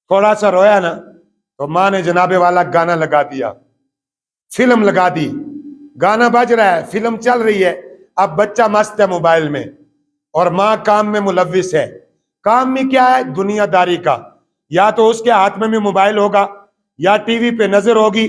تھوڑا سا رویا نا تو ماں نے جناب والا گانا لگا دیا، فلم لگا دی، گانا بج رہا ہے، فلم چل رہی ہے، اب بچہ مست ہے موبائل میں اور ماں کام میں ملوث ہے۔ کام میں کیا ہے؟ دنیا داری کا، یا تو اس کے ہاتھ میں بھی موبائل ہوگا یا ٹی وی پہ نظر ہوگی،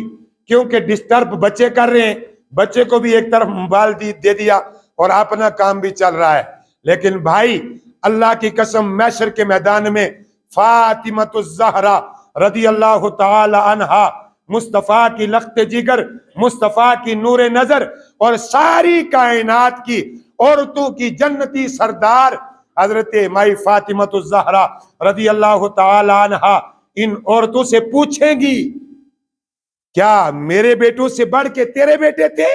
کیونکہ ڈسٹرب بچے کر رہے ہیں، بچے کو بھی ایک طرف موبائل دے دیا اور اپنا کام بھی چل رہا ہے۔ لیکن بھائی اللہ کی قسم، محشر کے میدان میں فاطمہ الزہرا رضی اللہ تعالی عنہا، مصطفیٰ کی لخت جگر، مصطفیٰ کی نور نظر اور ساری کائنات کی عورتوں کی جنتی سردار حضرت مائی فاطمہ الزہرا رضی اللہ تعالی عنہا ان عورتوں سے پوچھیں گی، کیا میرے بیٹوں سے بڑھ کے تیرے بیٹے تھے؟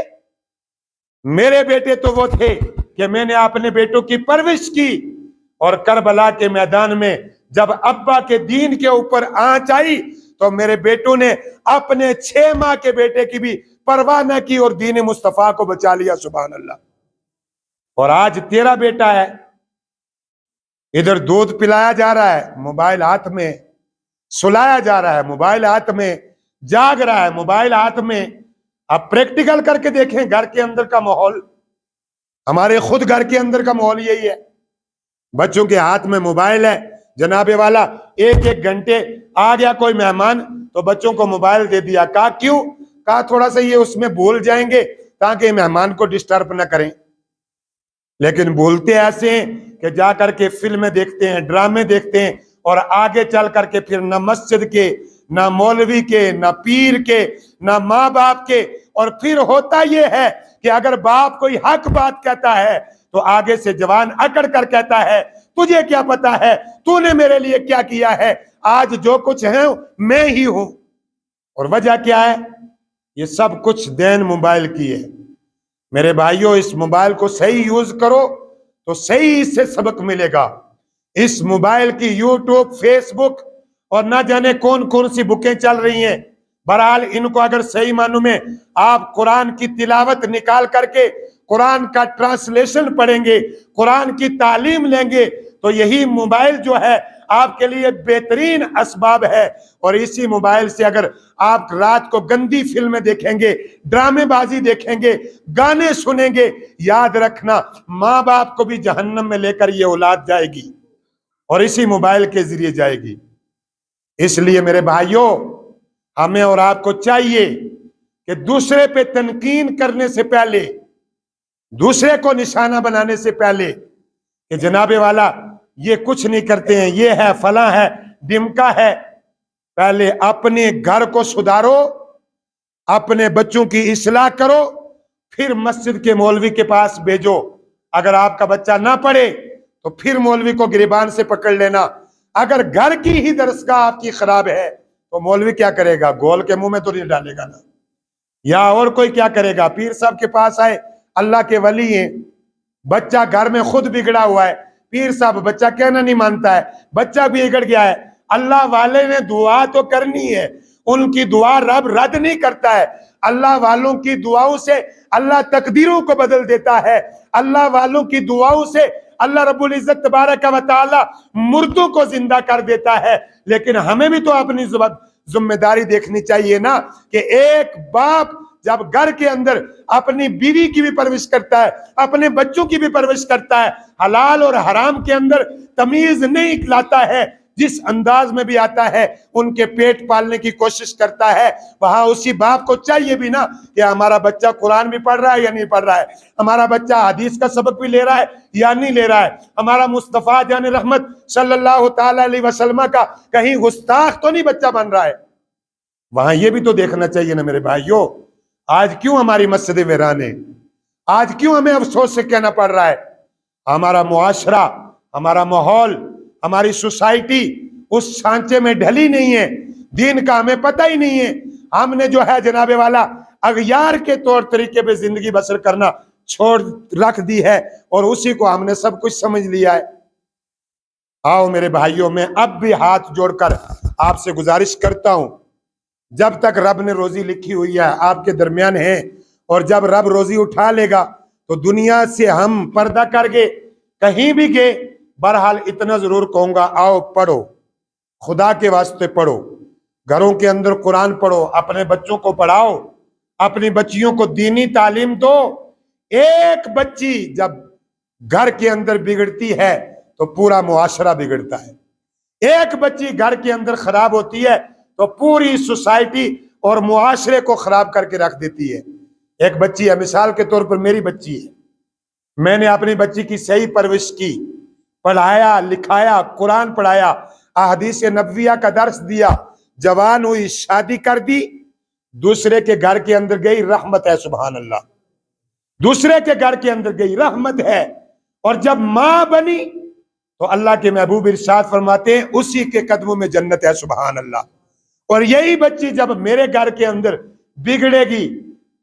میرے بیٹے تو وہ تھے کہ میں نے اپنے بیٹوں کی پرورش کی، اور کربلا کے میدان میں جب ابا کے دین کے اوپر آنچ آئی تو میرے بیٹوں نے اپنے 6 ماہ کے بیٹے کی بھی پرواہ نہ کی اور دین مصطفیٰ کو بچا لیا۔ سبحان اللہ۔ اور آج تیرا بیٹا ہے، ادھر دودھ پلایا جا رہا ہے موبائل ہاتھ میں، سلایا جا رہا ہے موبائل ہاتھ میں، جاگ رہا ہے موبائل ہاتھ میں۔ اب پریکٹیکل کر کے دیکھیں گھر کے اندر کا ماحول، ہمارے خود گھر کے اندر کا ماحول یہی ہے، بچوں کے ہاتھ میں موبائل ہے جناب والا۔ ایک گھنٹے آ گیا کوئی مہمان تو بچوں کو موبائل دے دیا، کہا کیوں؟ کہا تھوڑا سا یہ اس میں بھول جائیں گے تاکہ مہمان کو ڈسٹرب نہ کریں۔ لیکن بولتے ایسے ہیں کہ جا کر کے فلمیں دیکھتے ہیں، ڈرامے دیکھتے ہیں، اور آگے چل کر کے پھر نہ مسجد کے، نہ مولوی کے، نہ پیر کے، نہ ماں باپ کے۔ اور پھر ہوتا یہ ہے کہ اگر باپ کوئی حق بات کہتا ہے تو آگے سے جوان اکڑ کر کہتا ہے تجھے کیا پتا ہے، تو نے میرے لیے کیا کیا ہے، آج جو کچھ ہے میں ہی ہوں۔ اور وجہ کیا ہے؟ یہ سب کچھ دین موبائل کی ہے۔ میرے بھائیوں، اس موبائل کو صحیح یوز کرو تو صحیح اس سے سبق ملے گا۔ اس موبائل کی یوٹیوب، فیس بک اور نہ جانے کون کون سی بکیں چل رہی ہیں، بہرحال ان کو اگر صحیح معنوں میں آپ قرآن کی تلاوت نکال کر کے قرآن کا ٹرانسلیشن پڑھیں گے، قرآن کی تعلیم لیں گے تو یہی موبائل جو ہے آپ کے لیے بہترین اسباب ہے۔ اور اسی موبائل سے اگر آپ رات کو گندی فلمیں دیکھیں گے، ڈرامے بازی دیکھیں گے، گانے سنیں گے، یاد رکھنا ماں باپ کو بھی جہنم میں لے کر یہ اولاد جائے گی اور اسی موبائل کے ذریعے جائے گی۔ اس لیے میرے بھائیوں، ہمیں اور آپ کو چاہیے کہ دوسرے پہ تنقید کرنے سے پہلے، دوسرے کو نشانہ بنانے سے پہلے کہ جناب والا یہ کچھ نہیں کرتے ہیں، یہ ہے فلاں ہے ڈمکا ہے، پہلے اپنے گھر کو سدھارو، اپنے بچوں کی اصلاح کرو، پھر مسجد کے مولوی کے پاس بھیجو۔ اگر آپ کا بچہ نہ پڑھے تو پھر مولوی کو گریبان سے پکڑ لینا۔ اگر گھر کی ہی درسگاہ آپ کی خراب ہے تو مولوی کیا کرے گا؟ گول کے منہ میں تو نہیں ڈالے گا نا، یا اور کوئی کیا کرے گا؟ پیر صاحب کے پاس آئے، اللہ کے ولی ہیں، بچہ گھر میں خود بگڑا ہوا ہے، پیر صاحب بچہ کہنا نہیں مانتا ہے، بچہ بھی بگڑ گیا ہے، اللہ والے نے دعا تو کرنی ہے، ان کی دعا رب رد نہیں کرتا ہے۔ اللہ والوں کی دعاؤں سے اللہ تقدیروں کو بدل دیتا ہے، اللہ والوں کی دعاؤں سے اللہ رب العزت تبارک و تعالی مردوں کو زندہ کر دیتا ہے۔ لیکن ہمیں بھی تو اپنی ذمہ داری دیکھنی چاہیے نا کہ ایک باپ جب گھر کے اندر اپنی بیوی کی بھی پرورش کرتا ہے، اپنے بچوں کی بھی پرورش کرتا ہے، حلال اور حرام کے اندر تمیز نہیں لاتا ہے، جس انداز میں بھی آتا ہے ان کے پیٹ پالنے کی کوشش کرتا ہے، وہاں اسی باپ کو چاہیے بھی نا کہ ہمارا بچہ قرآن بھی پڑھ رہا ہے یا نہیں پڑھ رہا ہے، ہمارا بچہ حدیث کا سبق بھی لے رہا ہے یا نہیں لے رہا ہے، ہمارا مصطفیٰ جان رحمت صلی اللہ تعالی علیہ وسلم کا کہیں گستاخ تو نہیں بچہ بن رہا ہے۔ وہاں یہ بھی تو دیکھنا چاہیے نا میرے بھائیوں۔ آج کیوں ہماری مسجدیں ویران ہیں؟ آج کیوں ہمیں افسوس سے کہنا پڑ رہا ہے؟ ہمارا معاشرہ، ہمارا ماحول، ہماری سوسائٹی اس سانچے میں ڈھلی نہیں ہے، دین کا ہمیں پتہ ہی نہیں ہے۔ ہم نے جو ہے جناب والا اغیار کے طور طریقے پہ زندگی بسر کرنا چھوڑ رکھ دی ہے اور اسی کو ہم نے سب کچھ سمجھ لیا ہے۔ آؤ میرے بھائیوں، میں اب بھی ہاتھ جوڑ کر آپ سے گزارش کرتا ہوں، جب تک رب نے روزی لکھی ہوئی ہے آپ کے درمیان ہے، اور جب رب روزی اٹھا لے گا تو دنیا سے ہم پردہ کر گئے، کہیں بھی گئے، بہرحال اتنا ضرور کہوں گا، آؤ پڑھو خدا کے واسطے پڑھو، گھروں کے اندر قرآن پڑھو، اپنے بچوں کو پڑھاؤ، اپنی بچیوں کو دینی تعلیم دو۔ ایک بچی جب گھر کے اندر بگڑتی ہے تو پورا معاشرہ بگڑتا ہے۔ ایک بچی گھر کے اندر خراب ہوتی ہے تو پوری سوسائٹی اور معاشرے کو خراب کر کے رکھ دیتی ہے۔ ایک بچی ہے، مثال کے طور پر میری بچی ہے، میں نے اپنی بچی کی صحیح پرورش کی، پڑھایا لکھایا، قرآن پڑھایا، احادیث نبویہ کا درس دیا، جوان ہوئی، شادی کر دی، دوسرے کے گھر کے اندر گئی، رحمت ہے، سبحان اللہ، دوسرے کے گھر کے اندر گئی، رحمت ہے۔ اور جب ماں بنی تو اللہ کے محبوب ارشاد فرماتے ہیں اسی کے قدموں میں جنت ہے، سبحان اللہ۔ اور یہی بچی جب میرے گھر کے اندر بگڑے گی،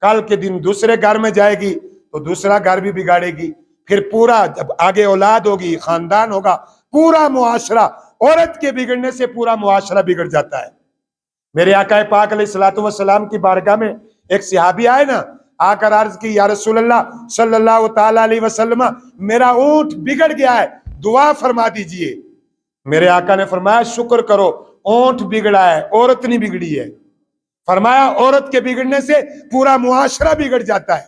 کل کے دن دوسرے گھر میں جائے گی تو دوسرا گھر بھی بگاڑے گی، پھر پورا جب آگے اولاد ہوگی، خاندان ہوگا، پورا معاشرہ، عورت کے بگڑنے سے پورا معاشرہ بگڑ جاتا ہے۔ میرے آقا پاک علیہ الصلوۃ والسلام کی بارگاہ میں ایک صحابی آئے نا، آ کر عرض کی، یا رسول اللہ صلی اللہ تعالی علیہ وسلم، میرا اونٹ بگڑ گیا ہے، دعا فرما دیجئے۔ میرے آقا نے فرمایا شکر کرو، اونٹ بگڑا ہے، عورت نہیں بگڑی ہے۔ فرمایا عورت کے بگڑنے سے پورا معاشرہ بگڑ جاتا ہے،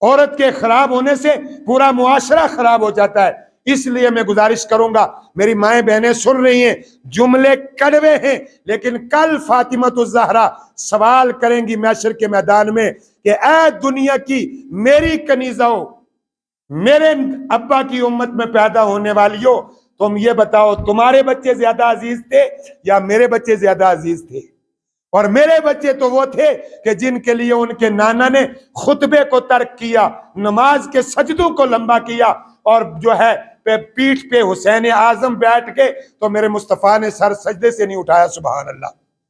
عورت کے خراب ہونے سے پورا معاشرہ خراب ہو جاتا ہے۔ اس لیے میں گزارش کروں گا، میری مائیں بہنیں سن رہی ہیں، جملے کڑوے ہیں، لیکن کل فاطمۃ الزہرا سوال کریں گی محشر کے میدان میں کہ اے دنیا کی میری کنیزاؤ، میرے ابا کی امت میں پیدا ہونے والیوں، تم یہ بتاؤ تمہارے بچے زیادہ عزیز تھے یا میرے بچے زیادہ عزیز تھے؟ اور میرے بچے تو وہ تھے کہ جن کے لیے ان کے نانا نے خطبے کو ترک کیا، نماز کے سجدوں کو لمبا کیا، اور جو ہے پیٹھ پہ حسین اعظم بیٹھ کے تو میرے مصطفیٰ نے سر سجدے سے نہیں اٹھایا، سبحان اللہ۔